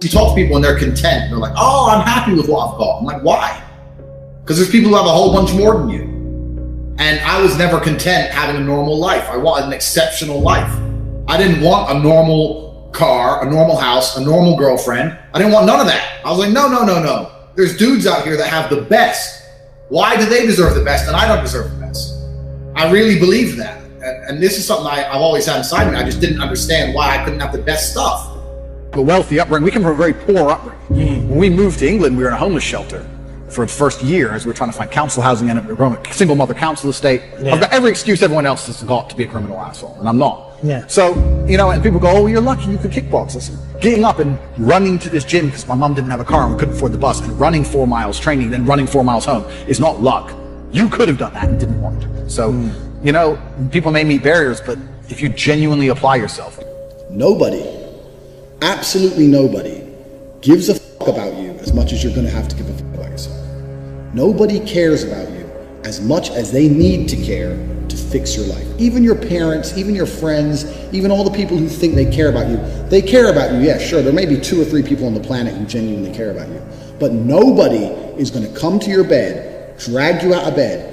You talk to people and they're content. They're like, oh, I'm happy with what I've got. I'm like, why? Because there's people who have a whole bunch more than you. And I was never content having a normal life. I wanted an exceptional life. I didn't want a normal car, a normal house, a normal girlfriend. I didn't want none of that. I was like, no. There's dudes out here that have the best. Why do they deserve the best and I don't deserve the best? I really believe that. And this is something I've always had inside me. I just didn't understand why I couldn't have the best stuff. A wealthy upbringing. We come from a very poor upbringing. When we moved to England, we were in a homeless shelter for the first year as we were trying to find council housing and a single mother council estate. Yeah. I've got every excuse everyone else has got to be a criminal asshole, and I'm not. Yeah. So, and people go, oh, well, you're lucky you could kickbox. Listen, getting up and running to this gym because my mom didn't have a car and we couldn't afford the bus, and running 4 miles, training, then running 4 miles home is not luck. You could have done that and didn't want to. So, people may meet barriers, but if you genuinely apply yourself. Nobody, absolutely nobody, gives a fuck about you as much as you're going to have to give a fuck about yourself. Nobody cares about you as much as they need to care to fix your life. Even your parents, even your friends, even all the people who think they care about you, they care about you. Yeah, sure, there may be 2 or 3 people on the planet who genuinely care about you, but nobody is going to come to your bed, drag you out of bed,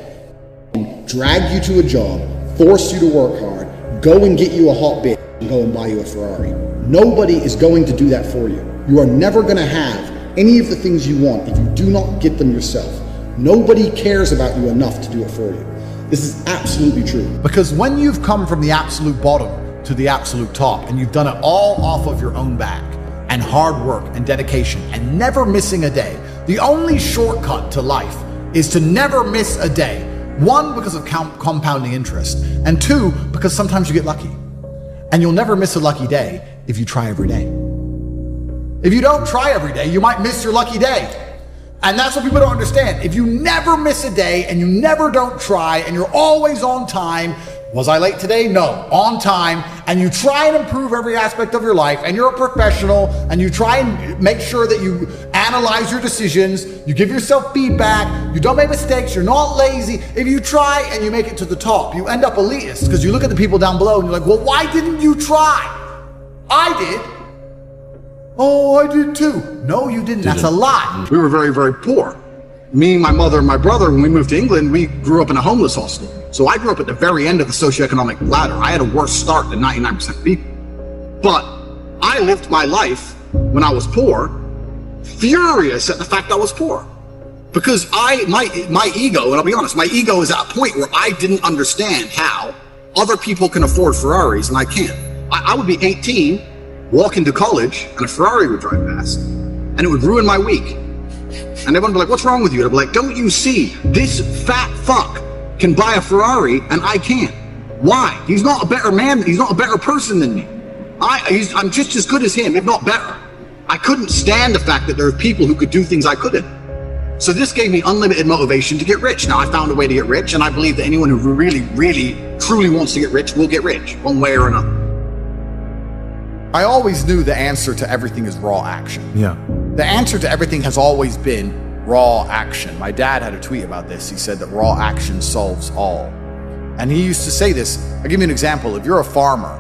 drag you to a job, force you to work hard, go and get you a hot bitch, and go and buy you a Ferrari. Nobody is going to do that for you. You are never going to have any of the things you want if you do not get them yourself. Nobody cares about you enough to do it for you. This is absolutely true. Because when you've come from the absolute bottom to the absolute top, and you've done it all off of your own back, and hard work and dedication, and never missing a day, the only shortcut to life is to never miss a day. 1, because of compounding interest, and 2, because sometimes you get lucky. And you'll never miss a lucky day if you try every day. If you don't try every day, you might miss your lucky day. And that's what people don't understand. If you never miss a day and you never don't try and you're always on time, was I late today? No, on time, and you try and improve every aspect of your life, and you're a professional, and you try and make sure that you analyze your decisions, you give yourself feedback, you don't make mistakes, you're not lazy. If you try and you make it to the top, you end up elitist because you look at the people down below and you're like, well, why didn't you try? I did. Oh, I did too. No, you didn't. That's a lie. We were very, very poor. Me, my mother, and my brother, when we moved to England, we grew up in a homeless hostel. So I grew up at the very end of the socioeconomic ladder. I had a worse start than 99% of people. But I lived my life when I was poor, furious at the fact I was poor. Because my ego, and I'll be honest, my ego is at a point where I didn't understand how other people can afford Ferraris and I can't. I would be 18, walk into college, and a Ferrari would drive past, and it would ruin my week. And everyone would be like, what's wrong with you? And I'd be like, don't you see, this fat fuck can buy a Ferrari and I can't. Why? He's not a better man, he's not a better person than me. I'm just as good as him, if not better. I couldn't stand the fact that there are people who could do things I couldn't. So this gave me unlimited motivation to get rich. Now I found a way to get rich, and I believe that anyone who really, really, truly wants to get rich will get rich, one way or another. I always knew the answer to everything is raw action. Yeah. The answer to everything has always been raw action. My dad had a tweet about this. He said that raw action solves all. And he used to say this. I'll give you an example. If you're a farmer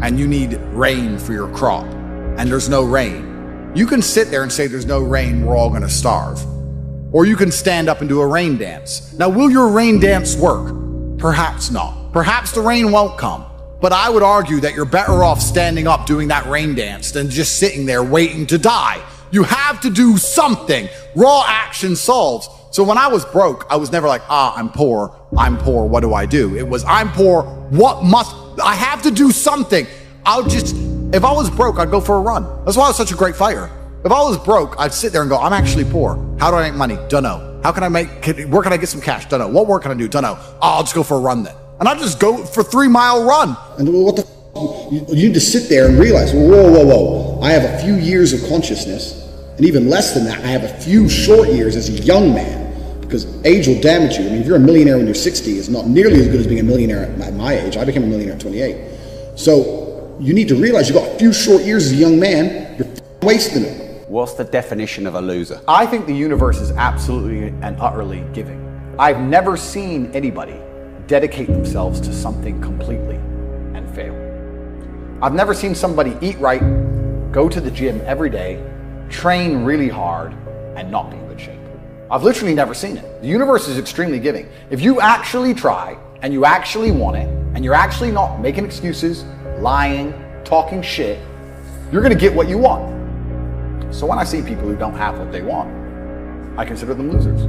and you need rain for your crop and there's no rain, you can sit there and say there's no rain, we're all gonna starve. Or you can stand up and do a rain dance. Now, will your rain dance work? Perhaps not. Perhaps the rain won't come. But I would argue that you're better off standing up doing that rain dance than just sitting there waiting to die. You have to do something. Raw action solves. So when I was broke, I was never like, I'm poor, what do I do? It was, I'm poor, I have to do something. If I was broke, I'd go for a run. That's why I was such a great fighter. If I was broke, I'd sit there and go, I'm actually poor. How do I make money? Dunno. Where can I get some cash? Dunno. What work can I do? Dunno. I'll just go for a run then. And I just go for 3-mile run. And what the you need to sit there and realize, whoa. I have a few years of consciousness, and even less than that, I have a few short years as a young man, because age will damage you. I mean, if you're a millionaire when you're 60, it's not nearly as good as being a millionaire at my age. I became a millionaire at 28. So you need to realize you've got a few short years as a young man, you're wasting them. What's the definition of a loser? I think the universe is absolutely and utterly giving. I've never seen anybody dedicate themselves to something completely and fail. I've never seen somebody eat right, go to the gym every day, train really hard and not be in good shape. I've literally never seen it. The universe is extremely giving. If you actually try and you actually want it and you're actually not making excuses, lying, talking shit, you're gonna get what you want. So when I see people who don't have what they want, I consider them losers.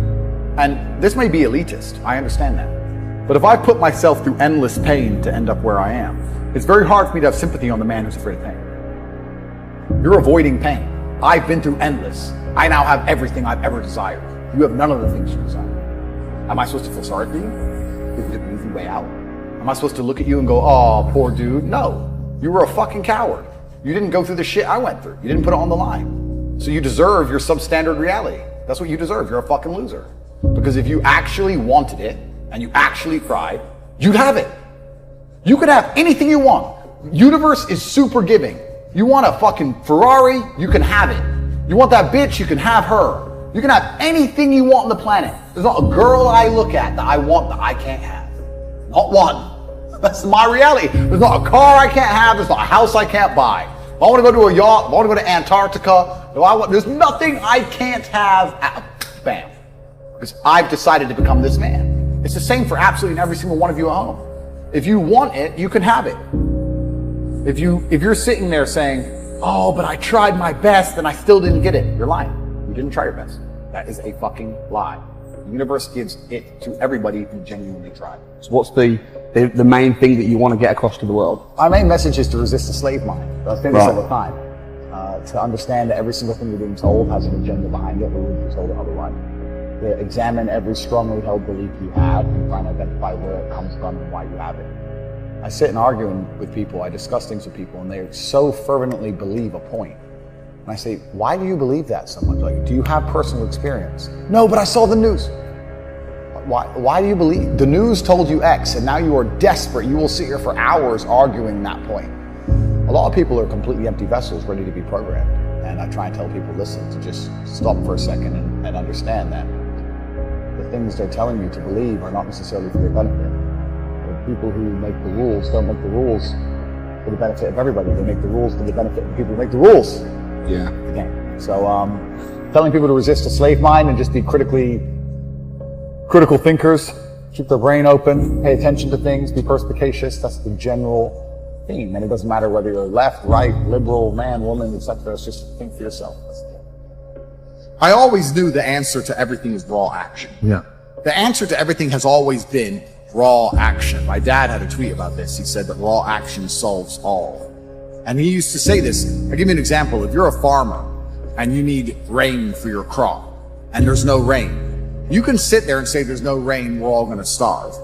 And this may be elitist, I understand that. But if I put myself through endless pain to end up where I am, it's very hard for me to have sympathy on the man who's afraid of pain. You're avoiding pain. I've been through endless. I now have everything I've ever desired. You have none of the things you desire. Am I supposed to feel sorry for you? Is it an easy way out? Am I supposed to look at you and go, oh, poor dude? No. You were a fucking coward. You didn't go through the shit I went through. You didn't put it on the line. So you deserve your substandard reality. That's what you deserve. You're a fucking loser. Because if you actually wanted it and you actually tried, you'd have it. You could have anything you want. Universe is super giving. You want a fucking Ferrari, you can have it. You want that bitch, you can have her. You can have anything you want on the planet. There's not a girl I look at that I want that I can't have. Not one. That's my reality. There's not a car I can't have. There's not a house I can't buy. If I want to go to a yacht, if I want to go to Antarctica, there's nothing I can't have. Bam. Because I've decided to become this man. It's the same for absolutely every single one of you at home. If you want it, you can have it. If you're sitting there saying, oh, but I tried my best and I still didn't get it, you're lying. You didn't try your best. That is a fucking lie. The universe gives it to everybody who genuinely tried. So what's the main thing that you want to get across to the world? My main message is to resist the slave mind. I think this all the time. To understand that every single thing you're being told has an agenda behind it, or you'll be told otherwise. To examine every strongly held belief you have and try and identify where it comes from and why you have it. I sit and argue with people, I discuss things with people, and they so fervently believe a point. And I say, why do you believe that so much? Like, do you have personal experience? No, but I saw the news. Why do you believe? The news told you X, and now you are desperate. You will sit here for hours arguing that point. A lot of people are completely empty vessels ready to be programmed. And I try and tell people, listen, to just stop for a second and understand that the things they're telling you to believe are not necessarily for your benefit. The people who make the rules don't make the rules for the benefit of everybody. They make the rules for the benefit of the people who make the rules. Yeah. Again. So telling people to resist a slave mind and just be critical thinkers, keep their brain open, pay attention to things, be perspicacious, that's the general theme. And it doesn't matter whether you're left, right, liberal, man, woman, etc. It's just think for yourself. I always knew the answer to everything is raw action. Yeah. The answer to everything has always been raw action. My dad had a tweet about this. He said that raw action solves all. And he used to say this. I'll give you an example. If you're a farmer and you need rain for your crop and there's no rain, you can sit there and say there's no rain, we're all going to starve.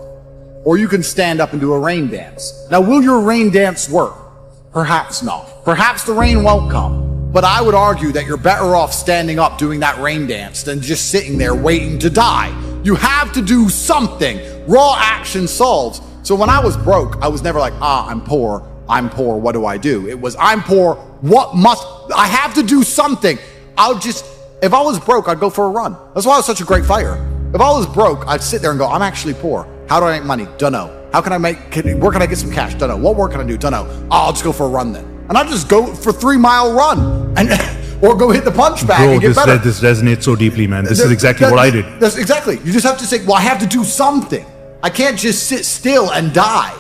Or you can stand up and do a rain dance. Now, will your rain dance work? Perhaps not. Perhaps the rain won't come. But I would argue that you're better off standing up doing that rain dance than just sitting there waiting to die. You have to do something. Raw action solves. So when I was broke, I was never like, I'm poor, what do I do? It was, I'm poor, I have to do something. If I was broke, I'd go for a run. That's why I was such a great fighter. If I was broke, I'd sit there and go, I'm actually poor. How do I make money? Dunno. Where can I get some cash? Dunno. What work can I do? Dunno. I'll just go for a run then. And I'd just go for 3-mile run or go hit the punch bag and get better. This resonates so deeply, man. This is exactly what I did. That's exactly. You just have to say, well, I have to do something. I can't just sit still and die.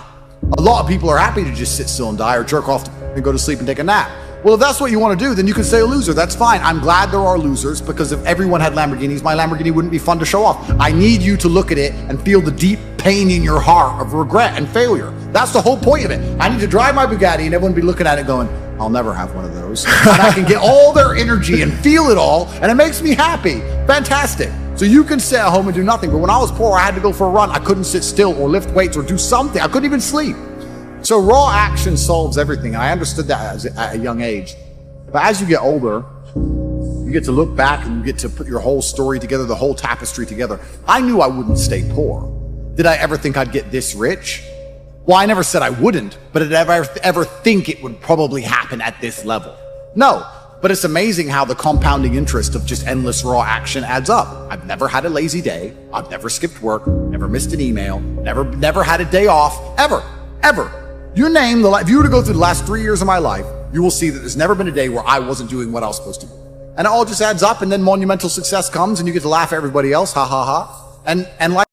A lot of people are happy to just sit still and die or jerk off and go to sleep and take a nap. Well, if that's what you want to do, then you can say a loser. That's fine. I'm glad there are losers, because if everyone had Lamborghinis, my Lamborghini wouldn't be fun to show off. I need you to look at it and feel the deep pain in your heart of regret and failure. That's the whole point of it. I need to drive my Bugatti and everyone be looking at it going, I'll never have one of those. And I can get all their energy and feel it all, and it makes me happy. Fantastic. So you can sit at home and do nothing. But when I was poor, I had to go for a run. I couldn't sit still or lift weights or do something. I couldn't even sleep. So raw action solves everything. And I understood that at a young age. But as you get older, you get to look back and you get to put your whole story together, the whole tapestry together. I knew I wouldn't stay poor. Did I ever think I'd get this rich? Well, I never said I wouldn't, but did I ever think it would probably happen at this level? No, but it's amazing how the compounding interest of just endless raw action adds up. I've never had a lazy day. I've never skipped work, never missed an email, never had a day off, ever. You name if you were to go through the last 3 years of my life, you will see that there's never been a day where I wasn't doing what I was supposed to do. And it all just adds up, and then monumental success comes, and you get to laugh at everybody else, ha ha ha. And like